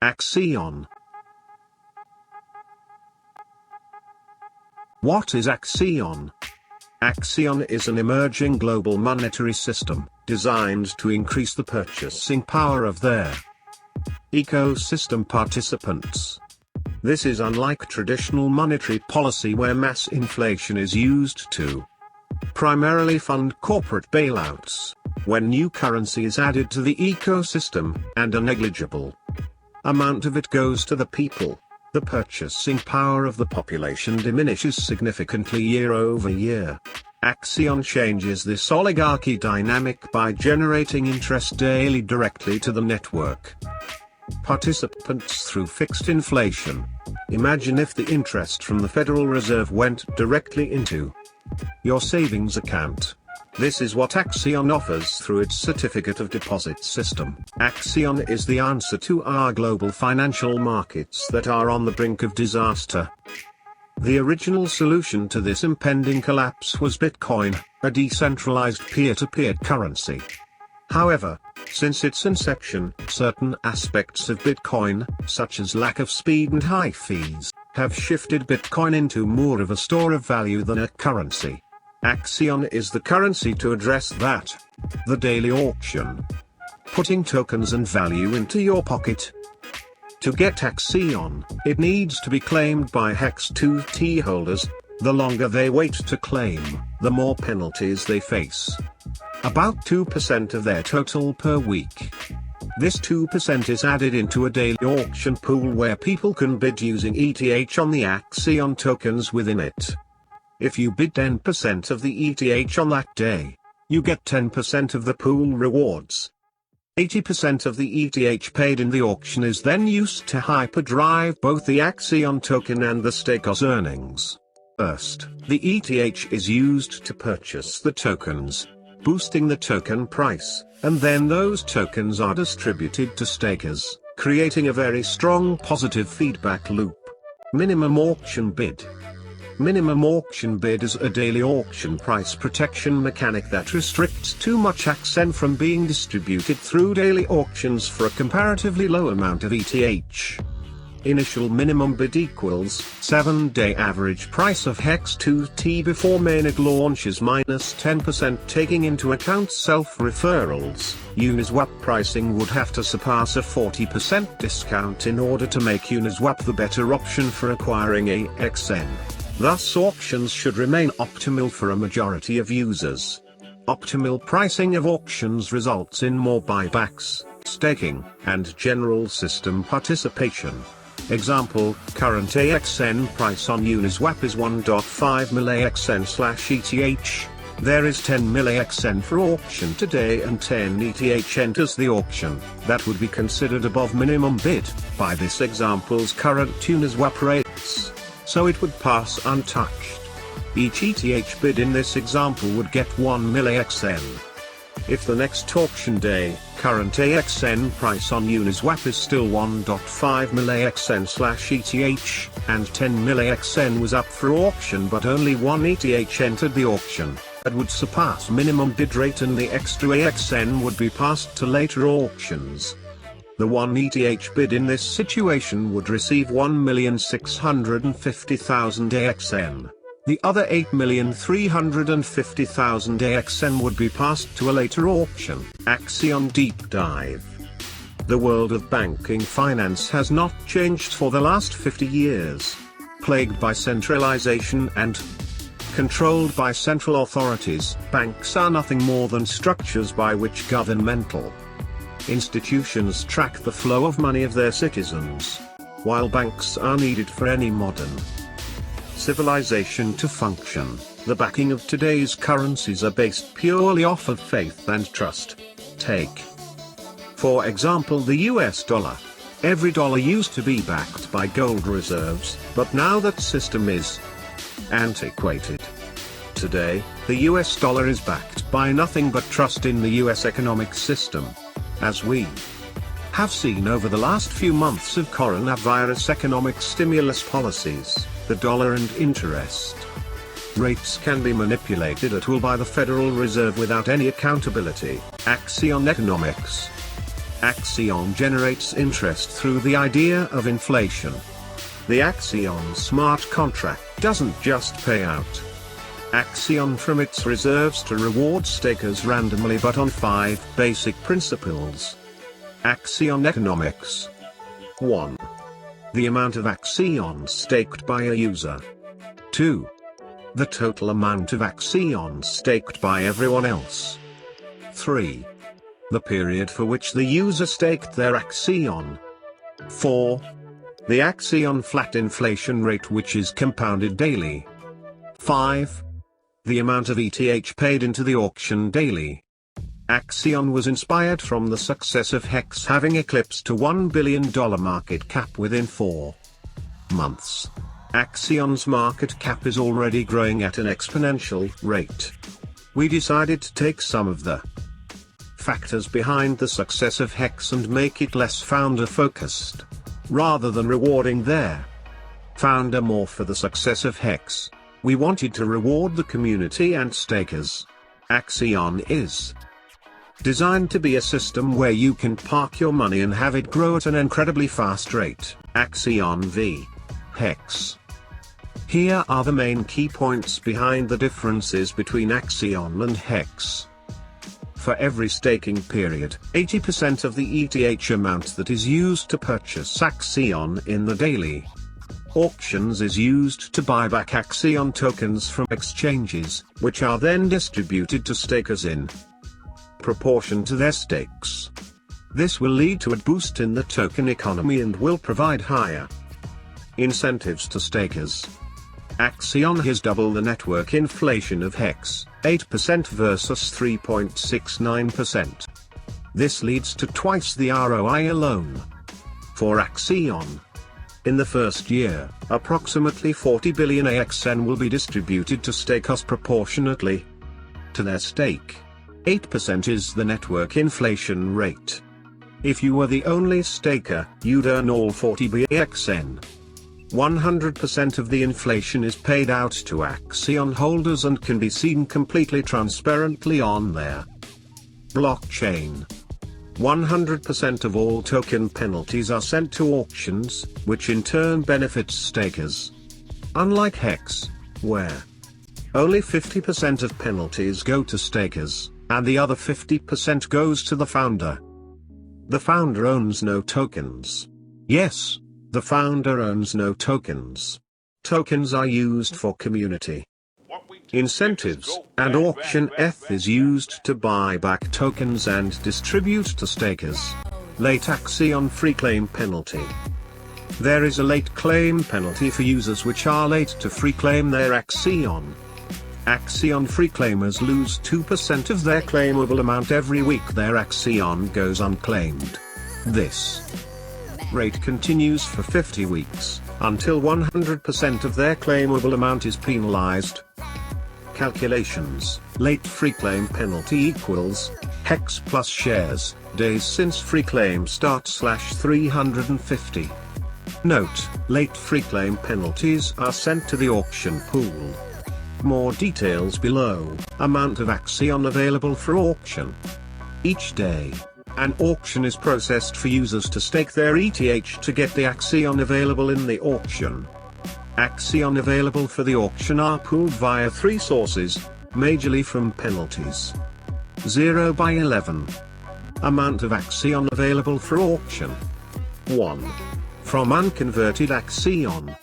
Axion. What is Axion? Axion is an emerging global monetary system, designed to increase the purchasing power of their ecosystem participants. This is unlike traditional monetary policy where mass inflation is used to primarily fund corporate bailouts, when new currency is added to the ecosystem, and a negligible amount of it goes to the people. The purchasing power of the population diminishes significantly year over year. Axion changes this oligarchy dynamic by generating interest daily directly to the network participants through fixed inflation. Imagine if the interest from the Federal Reserve went directly into your savings account. This is what Axion offers through its certificate of deposit system. Axion is the answer to our global financial markets that are on the brink of disaster. The original solution to this impending collapse was Bitcoin, a decentralized peer-to-peer currency. However, since its inception, certain aspects of Bitcoin, such as lack of speed and high fees, have shifted Bitcoin into more of a store of value than a currency. Axion is the currency to address that. The daily auction, putting tokens and value into your pocket. To get Axion, it needs to be claimed by HEX 2T holders. The longer they wait to claim, the more penalties they face. About 2% of their total per week. This 2% is added into a daily auction pool where people can bid using ETH on the Axion tokens within it. If you bid 10% of the ETH on that day, you get 10% of the pool rewards. 80% of the ETH paid in the auction is then used to hyperdrive both the Axion token and the staker's earnings. First, the ETH is used to purchase the tokens, boosting the token price, and then those tokens are distributed to stakers, creating a very strong positive feedback loop. Minimum auction bid. Minimum auction bid is a daily auction price protection mechanic that restricts too much AXN from being distributed through daily auctions for a comparatively low amount of ETH. Initial minimum bid equals 7-day average price of HEX 2T before mainnet launches minus 10% taking into account self-referrals. Uniswap pricing would have to surpass a 40% discount in order to make Uniswap the better option for acquiring AXN. Thus auctions should remain optimal for a majority of users. Optimal pricing of auctions results in more buybacks, staking, and general system participation. Example, current AXN price on Uniswap is 1.5 mAXN/ETH. There is 10 mAXN for auction today and 10 ETH enters the auction. That would be considered above minimum bid by this example's current Uniswap rates, so it would pass untouched. Each ETH bid in this example would get 1 mAXN. If the next auction day, current AXN price on Uniswap is still 1.5 mAXN/ETH, and 10 mAXN was up for auction but only 1 ETH entered the auction, that would surpass minimum bid rate and the extra AXN would be passed to later auctions. The 1 ETH bid in this situation would receive 1,650,000 AXN. The other 8,350,000 AXN would be passed to a later auction. Axion Deep Dive. The world of banking finance has not changed for the last 50 years. Plagued by centralization and controlled by central authorities, banks are nothing more than structures by which governmental institutions track the flow of money of their citizens. While banks are needed for any modern civilization to function, the backing of today's currencies are based purely off of faith and trust. Take, for example, the US dollar. Every dollar used to be backed by gold reserves, but now that system is antiquated. Today, the US dollar is backed by nothing but trust in the US economic system. As we have seen over the last few months of coronavirus economic stimulus policies, the dollar and interest rates can be manipulated at will by the Federal Reserve without any accountability. Axion Economics. Axion generates interest through the idea of inflation. The Axion smart contract doesn't just pay out Axion from its reserves to reward stakers randomly but on 5 basic principles. Axion economics. 1. The amount of Axion staked by a user. 2. The total amount of Axion staked by everyone else. 3. The period for which the user staked their Axion. 4. The Axion flat inflation rate which is compounded daily. 5. The amount of ETH paid into the auction daily. Axion was inspired from the success of HEX having eclipsed a $1 billion market cap within 4 months. Axion's market cap is already growing at an exponential rate. We decided to take some of the factors behind the success of HEX and make it less founder-focused. Rather than rewarding their founder more for the success of HEX, we wanted to reward the community and stakers. Axion is designed to be a system where you can park your money and have it grow at an incredibly fast rate. Axion v. HEX. Here are the main key points behind the differences between Axion and HEX. For every staking period, 80% of the ETH amount that is used to purchase Axion in the daily auctions is used to buy back Axion tokens from exchanges, which are then distributed to stakers in proportion to their stakes. This will lead to a boost in the token economy and will provide higher incentives to stakers. Axion has double the network inflation of HEX, 8% versus 3.69%. This leads to twice the ROI alone. For Axion, in the first year, approximately 40 billion AXN will be distributed to stakers proportionately to their stake. 8% is the network inflation rate. If you were the only staker, you'd earn all 40 AXN. 100% of the inflation is paid out to Axion holders and can be seen completely transparently on their blockchain. 100% of all token penalties are sent to auctions, which in turn benefits stakers. Unlike HEX, where only 50% of penalties go to stakers, and the other 50% goes to the founder. The founder owns no tokens. Yes, the founder owns no tokens. Tokens are used for community incentives, and auction ETH is used to buy back tokens and distribute to stakers. Late Axion free claim penalty. There is a late claim penalty for users which are late to free claim their Axion. Axion free claimers lose 2% of their claimable amount every week their Axion goes unclaimed. This rate continues for 50 weeks, until 100% of their claimable amount is penalized. Calculations: late free claim penalty equals HEX plus shares, days since free claim start /350. Note: late free claim penalties are sent to the auction pool. More details below. Amount of Axion available for auction. Each day, an auction is processed for users to stake their ETH to get the Axion available in the auction. Axion available for the auction are pooled via 3 sources, majorly from penalties. 0 by 11. Amount of Axion available for auction. 1. From unconverted Axion.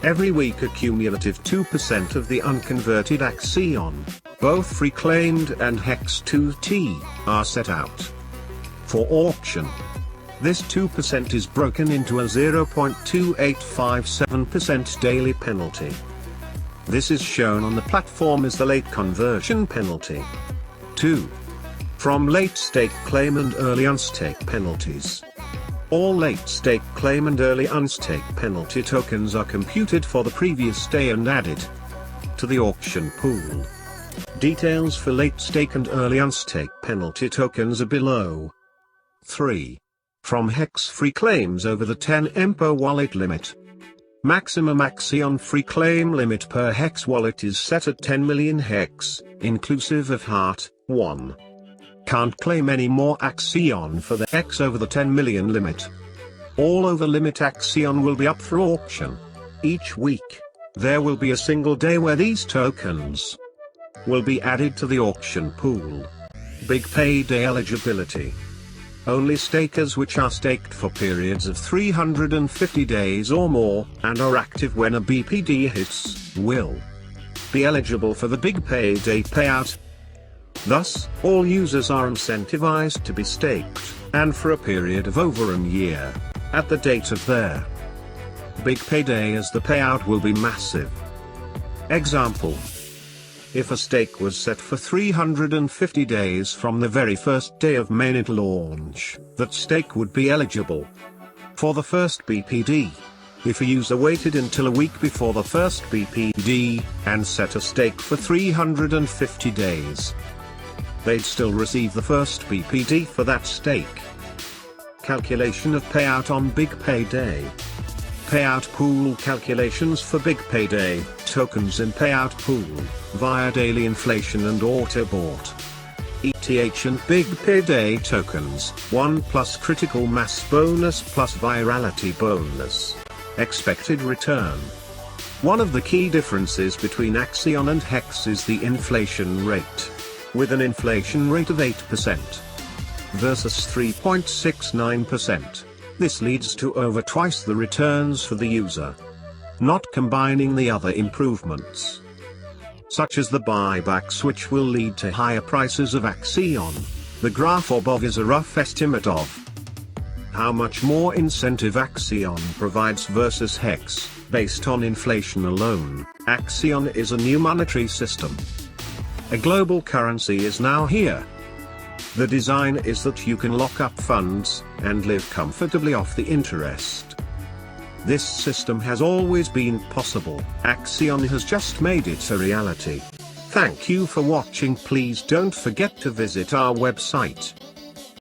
Every week a cumulative 2% of the unconverted Axion, both free claimed and HEX 2T, are set out for auction. This 2% is broken into a 0.2857% daily penalty. This is shown on the platform as the late conversion penalty. 2. From late stake claim and early unstake penalties. All late stake claim and early unstake penalty tokens are computed for the previous day and added to the auction pool. Details for late stake and early unstake penalty tokens are below. 3. From HEX free claims over the 10 EMPO wallet limit. Maximum Axion free claim limit per HEX wallet is set at 10 million HEX, inclusive of Heart 1. Can't claim any more Axion for the HEX over the 10 million limit. All over limit Axion will be up for auction. Each week, there will be a single day where these tokens will be added to the auction pool. Big payday eligibility. Only stakers which are staked for periods of 350 days or more, and are active when a BPD hits, will be eligible for the big payday payout. Thus, all users are incentivized to be staked, and for a period of over a year, at the date of their big payday, as the payout will be massive. Example: if a stake was set for 350 days from the very first day of mainnet launch, that stake would be eligible for the first BPD. If a user waited until a week before the first BPD, and set a stake for 350 days, they'd still receive the first BPD for that stake. Calculation of payout on big payday. Payout pool calculations for big payday tokens in payout pool, via daily inflation and auto-bought. ETH and big payday tokens, 1 plus critical mass bonus plus virality bonus. Expected return. One of the key differences between Axion and HEX is the inflation rate. With an inflation rate of 8% versus 3.69%. This leads to over twice the returns for the user. Not combining the other improvements, such as the buybacks, which will lead to higher prices of Axion. The graph above is a rough estimate of how much more incentive Axion provides versus HEX, based on inflation alone. Axion is a new monetary system. A global currency is now here. The design is that you can lock up funds, and live comfortably off the interest. This system has always been possible. Axion has just made it a reality. Thank you for watching. Please don't forget to visit our website.